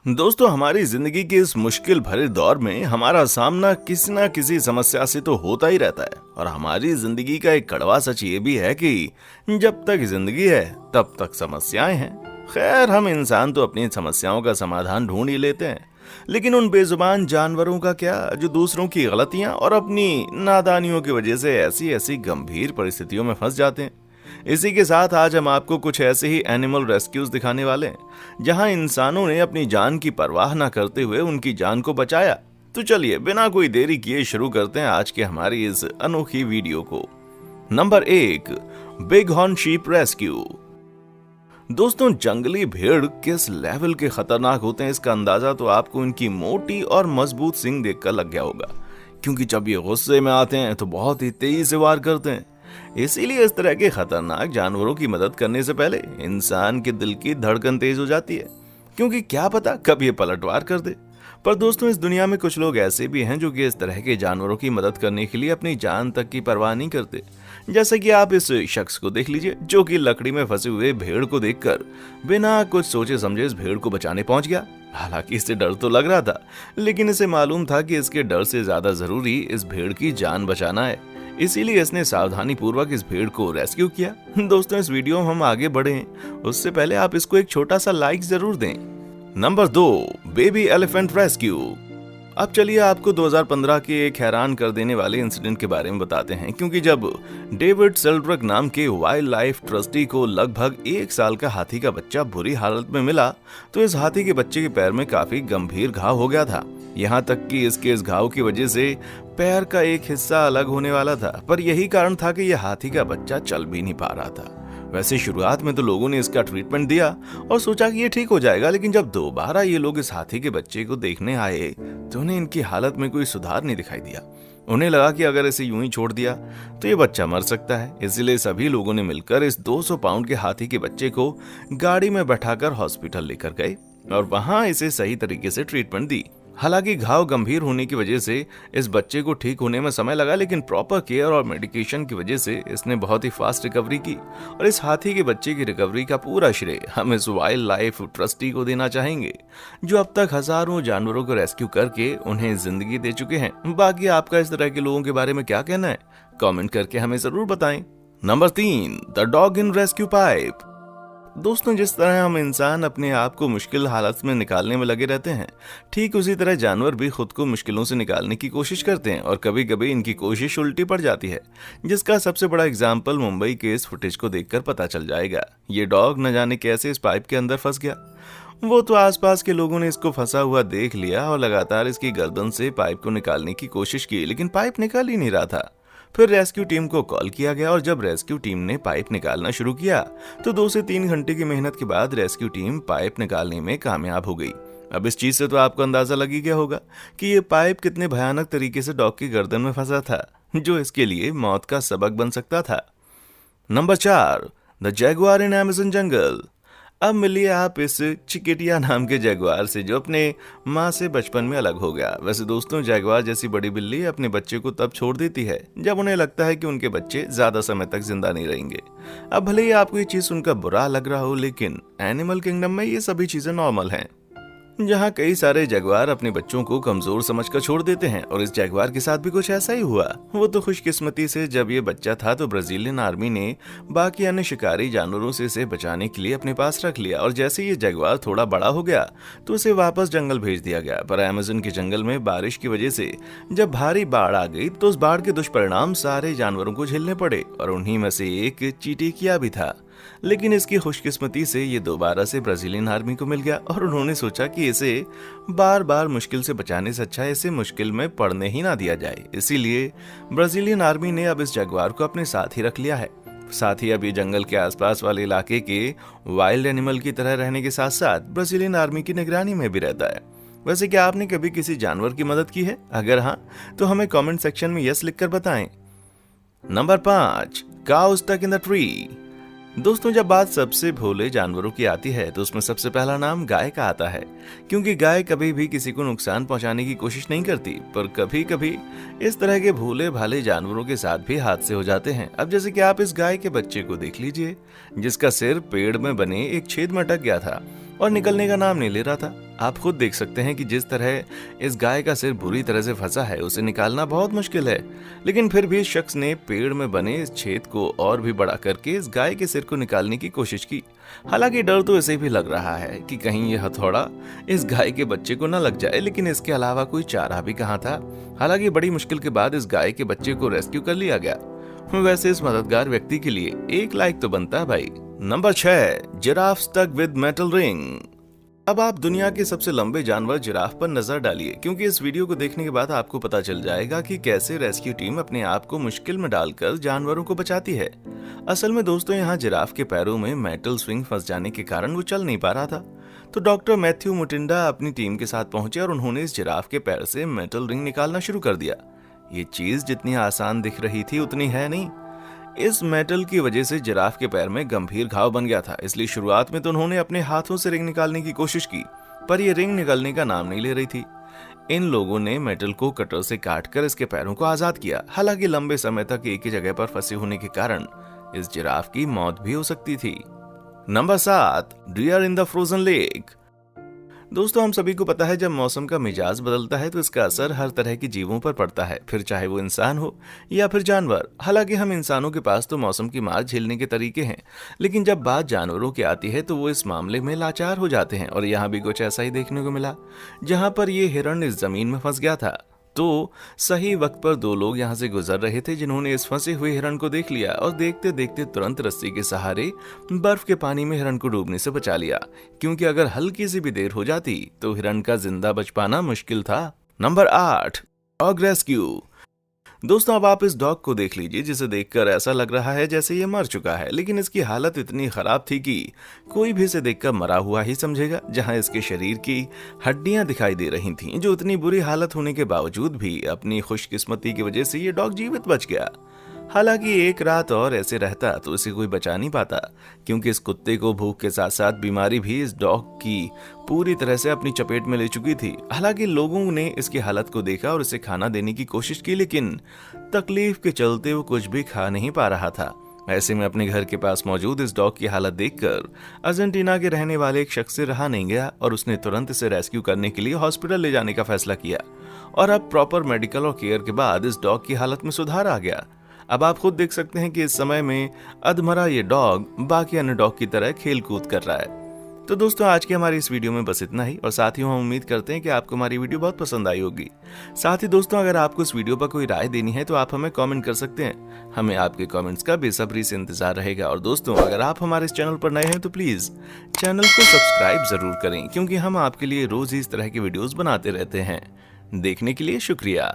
दोस्तों, हमारी जिंदगी के इस मुश्किल भरे दौर में हमारा सामना किसी ना किसी समस्या से तो होता ही रहता है। और हमारी जिंदगी का एक कड़वा सच ये भी है कि जब तक जिंदगी है तब तक समस्याएं हैं। खैर, हम इंसान तो अपनी समस्याओं का समाधान ढूंढ ही लेते हैं, लेकिन उन बेजुबान जानवरों का क्या, जो दूसरों की गलतियां और अपनी नादानियों की वजह से ऐसी ऐसी गंभीर परिस्थितियों में फंस जाते हैं। इसी के साथ आज हम आपको कुछ ऐसे ही एनिमल रेस्क्यूज दिखाने वाले हैं जहां इंसानों ने अपनी जान की परवाह न करते हुए उनकी जान को बचाया। तो चलिए बिना कोई देरी किए शुरू करते हैं आज के हमारी इस अनोखी वीडियो को। Number 1, big horn sheep rescue. दोस्तों, जंगली भेड़ किस लेवल के खतरनाक होते हैं इसका अंदाजा तो आपको इनकी मोटी और मजबूत सींग देखकर लग गया होगा, क्योंकि जब ये गुस्से में आते हैं तो बहुत ही तेजी से वार करते हैं। इसीलिए इस तरह के खतरनाक जानवरों की मदद करने से पहले इंसान के दिल की धड़कन तेज हो जाती है, क्योंकि क्या पता कब ये पलटवार कर दे। पर दोस्तों, इस दुनिया में कुछ लोग ऐसे भी हैं जो कि इस तरह के जानवरों की मदद करने के लिए अपनी जान तक की परवाह नहीं करते। जैसे कि आप इस शख्स को देख लीजिए, जो कि लकड़ी में फंसे हुए भेड़ को देखकर बिना कुछ सोचे समझे इस भेड़ को बचाने पहुंच गया। हालांकि इसे डर तो लग रहा था, लेकिन इसे मालूम था कि इसके डर से ज्यादा जरूरी इस भेड़ की जान बचाना है। इसीलिए इसने सावधानी पूर्वक इस भेड़ को रेस्क्यू किया। दोस्तों, इस वीडियो में हम आगे बढ़े उससे पहले आप इसको एक छोटा सा लाइक जरूर दें। Number 2, baby elephant rescue. अब चलिए आपको 2015 के एक हैरान कर देने वाले इंसिडेंट के बारे में बताते हैं, क्योंकि जब डेविड सेल्ड्रक नाम के वाइल्ड लाइफ ट्रस्टी को लगभग 1 साल का हाथी का बच्चा बुरी हालत में मिला, तो इस हाथी के बच्चे के पैर में काफी गंभीर घाव हो गया था। यहाँ तक कि इसके इस घाव की वजह से पैर का एक हिस्सा अलग होने वाला था। पर यही कारण था कि यह हाथी का बच्चा चल भी नहीं पा रहा था। वैसे शुरुआत में तो लोगों ने इसका ट्रीटमेंट दिया और सोचा कि ये ठीक हो जाएगा, लेकिन जब दोबारा ये लोग इस हाथी के बच्चे को देखने आए तो उन्हें इनकी हालत में कोई सुधार नहीं दिखाई दिया। उन्हें लगा कि अगर इसे यूं ही छोड़ दिया तो ये बच्चा मर सकता है। इसलिए सभी लोगों ने मिलकर इस 200 पाउंड के हाथी के बच्चे को गाड़ी में बैठाकर हॉस्पिटल लेकर गए और वहां इसे सही तरीके से ट्रीटमेंट दी। हालांकि घाव गंभीर होने की वजह से इस बच्चे को ठीक होने में समय लगा, लेकिन प्रॉपर केयर और मेडिकेशन की वजह से इसने बहुत ही फास्ट रिकवरी की। और इस हाथी के बच्चे की रिकवरी का पूरा श्रेय हम इस वाइल्ड लाइफ ट्रस्टी को देना चाहेंगे, जो अब तक हजारों जानवरों को रेस्क्यू करके उन्हें जिंदगी दे चुके हैं। बाकी आपका इस तरह के लोगों के बारे में क्या कहना है, कमेंट करके हमें जरूर बताएं। Number 3, the dog in rescue pipe. दोस्तों, जिस तरह हम इंसान अपने आप को मुश्किल हालत में निकालने में लगे रहते हैं, ठीक उसी तरह जानवर भी खुद को मुश्किलों से निकालने की कोशिश करते हैं और कभी कभी इनकी कोशिश उल्टी पड़ जाती है, जिसका सबसे बड़ा एग्जाम्पल मुंबई के इस फुटेज को देखकर पता चल जाएगा। ये डॉग न जाने कैसे इस पाइप के अंदर फंस गया। वो तो आसपास के लोगों ने इसको फंसा हुआ देख लिया और लगातार इसकी गर्दन से पाइप को निकालने की कोशिश की, लेकिन पाइप निकल ही नहीं रहा था। फिर रेस्क्यू टीम को कॉल किया गया और जब रेस्क्यू टीम ने पाइप निकालना शुरू किया तो 2 से 3 घंटे की मेहनत के बाद रेस्क्यू टीम पाइप निकालने में कामयाब हो गई। अब इस चीज से तो आपको अंदाजा लग ही गया होगा कि ये पाइप कितने भयानक तरीके से डॉग की गर्दन में फंसा था, जो इसके लिए मौत का सबक बन सकता था। Number 4, the jaguar in Amazon jungle. अब मिलिए आप इस चिकेटिया नाम के जैगुआर से, जो अपने माँ से बचपन में अलग हो गया। वैसे दोस्तों, जैगुआर जैसी बड़ी बिल्ली अपने बच्चे को तब छोड़ देती है जब उन्हें लगता है कि उनके बच्चे ज्यादा समय तक जिंदा नहीं रहेंगे। अब भले ही आपको ये चीज सुनकर बुरा लग रहा हो, लेकिन एनिमल किंगडम में ये सभी चीजें नॉर्मल हैं, जहाँ कई सारे जगुआर अपने बच्चों को कमजोर समझकर छोड़ देते हैं। और इस जगुआर के साथ भी कुछ ऐसा ही हुआ। वो तो खुशकिस्मती से जब ये बच्चा था तो ब्राजीलियन आर्मी ने बाकी अन्य शिकारी जानवरों से इसे बचाने के लिए अपने पास रख लिया, और जैसे ये जगुआर थोड़ा बड़ा हो गया तो उसे वापस जंगल भेज दिया गया। पर अमेज़न के जंगल में बारिश की वजह से जब भारी बाढ़ आ गई तो उस बाढ़ के दुष्परिणाम सारे जानवरों को झेलने पड़े, और उन्हीं में से एक चींटिया भी था। लेकिन इसकी खुशकिस्मती से ये दोबारा से ब्राजीलियन आर्मी को मिल गया और उन्होंने सोचा कि इसे बार बार मुश्किल से बचाने से अच्छा इसे मुश्किल में पड़ने ही ना दिया जाए। इसीलिए ब्राजीलियन आर्मी ने अब इस जगुआर को अपने साथ ही रख लिया है। साथ ही अब ये जंगल के आसपास वाले इलाके के वाइल्ड एनिमल की तरह रहने के साथ साथ ब्राजीलियन आर्मी की निगरानी में भी रहता है। वैसे क्या आपने कभी किसी जानवर की मदद की है? अगर हाँ, तो हमें कमेंट सेक्शन में यस लिखकर बताएं। Number 5, cow stuck in the tree. दोस्तों, जब बात सबसे भोले जानवरों की आती है तो उसमें सबसे पहला नाम गाय का आता है, क्योंकि गाय कभी भी किसी को नुकसान पहुंचाने की कोशिश नहीं करती। पर कभी कभी इस तरह के भोले भाले जानवरों के साथ भी हादसे हो जाते हैं। अब जैसे कि आप इस गाय के बच्चे को देख लीजिए, जिसका सिर पेड़ में बने एक छेद में अटक गया था। और निकलने का नाम नहीं ले रहा था। आप खुद देख सकते हैं कि जिस तरह इस गाय का सिर बुरी तरह से फंसा है, उसे निकालना बहुत मुश्किल है। लेकिन फिर भी इस शख्स ने पेड़ में बने इस छेद को और भी बड़ा करके इस गाय के सिर को निकालने की कोशिश की। हालांकि डर तो इसे भी लग रहा है कि कहीं ये हथौड़ा इस गाय के बच्चे को न लग जाए, लेकिन इसके अलावा कोई चारा भी कहाँ था। हालांकि बड़ी मुश्किल के बाद इस गाय के बच्चे को रेस्क्यू कर लिया गया। वैसे इस मददगार व्यक्ति के लिए एक लाइक तो बनता है भाई। Number 6, giraffe stuck with metal ring. अब आप दुनिया के सबसे लंबे जानवर जिराफ पर नजर डालिए, क्योंकि इस वीडियो को देखने के बाद आपको पता चल जाएगा कि कैसे रेस्क्यू टीम अपने आप को मुश्किल में डालकर जानवरों को बचाती है। असल में दोस्तों, यहाँ जिराफ के पैरों में मेटल स्विंग फंस जाने के कारण वो चल नहीं पा रहा था। तो डॉक्टर मैथ्यू मुटिंडा अपनी टीम के साथ पहुंचे और उन्होंने इस जिराफ के पैर से मेटल रिंग निकालना शुरू कर दिया। ये चीज जितनी आसान दिख रही थी उतनी है नहीं। इस मेटल की वजह से जिराफ के पैर में गंभीर घाव बन गया था। इसलिए शुरुआत में तो उन्होंने अपने हाथों से रिंग निकालने की कोशिश की, पर यह रिंग निकलने का नाम नहीं ले रही थी। इन लोगों ने मेटल को कटर से काटकर इसके पैरों को आजाद किया। हालांकि लंबे समय तक एक ही जगह पर फंसे होने के कारण इस जिराफ की मौत भी हो सकती थी। Number 7, deer in the frozen lake. दोस्तों, हम सभी को पता है जब मौसम का मिजाज बदलता है तो इसका असर हर तरह के जीवों पर पड़ता है, फिर चाहे वो इंसान हो या फिर जानवर। हालांकि हम इंसानों के पास तो मौसम की मार झेलने के तरीके हैं, लेकिन जब बात जानवरों की आती है तो वो इस मामले में लाचार हो जाते हैं। और यहाँ भी कुछ ऐसा ही देखने को मिला। जहाँ पर ये हिरण इस जमीन में फंस गया था, तो सही वक्त पर 2 लोग यहाँ से गुजर रहे थे, जिन्होंने इस फंसे हुए हिरण को देख लिया और देखते देखते तुरंत रस्सी के सहारे बर्फ के पानी में हिरण को डूबने से बचा लिया, क्योंकि अगर हल्की सी भी देर हो जाती तो हिरण का जिंदा बच पाना मुश्किल था। Number 8, dog rescue. दोस्तों, अब आप इस डॉग को देख लीजिए, जिसे देखकर ऐसा लग रहा है जैसे ये मर चुका है, लेकिन इसकी हालत इतनी खराब थी कि कोई भी इसे देखकर मरा हुआ ही समझेगा। जहां इसके शरीर की हड्डियां दिखाई दे रही थीं, जो इतनी बुरी हालत होने के बावजूद भी अपनी खुशकिस्मती की वजह से ये डॉग जीवित बच गया। हालांकि एक रात और ऐसे रहता तो इसे कोई बचा नहीं पाता, क्योंकि इस कुत्ते को भूख के साथ साथ बीमारी भी इस डॉग की पूरी तरह से अपनी चपेट में ले चुकी थी। हालांकि लोगों ने इसकी हालत को देखा और इसे खाना देने की कोशिश की, लेकिन तकलीफ के चलते वो कुछ भी खा नहीं पा रहा था। ऐसे में अपने घर के पास मौजूद इस डॉग की हालत देखकर अर्जेंटीना के रहने वाले एक शख्स से रहा नहीं गया और उसने तुरंत इसे रेस्क्यू करने के लिए हॉस्पिटल ले जाने का फैसला किया। और अब प्रॉपर मेडिकल और केयर के बाद इस डॉग की हालत में सुधार आ गया। अब आप खुद देख सकते हैं कि इस समय में अधमरा ये डॉग बाकी अन्य डॉग की तरह खेल कूद कर रहा है। तो दोस्तों, आज की हमारी इस वीडियो में बस इतना ही, और साथ ही हम उम्मीद करते हैं कि आपको हमारी वीडियो बहुत पसंद आई होगी। साथ ही दोस्तों, अगर आपको इस वीडियो पर कोई राय देनी है तो आप हमें कमेंट कर सकते हैं। हमें आपके कमेंट्स का बेसब्री से इंतजार रहेगा। और दोस्तों, अगर आप हमारे इस चैनल पर नए हैं तो प्लीज चैनल को सब्सक्राइब जरूर करें, क्योंकि हम आपके लिए रोज ही इस तरह की वीडियोस बनाते रहते हैं। देखने के लिए शुक्रिया।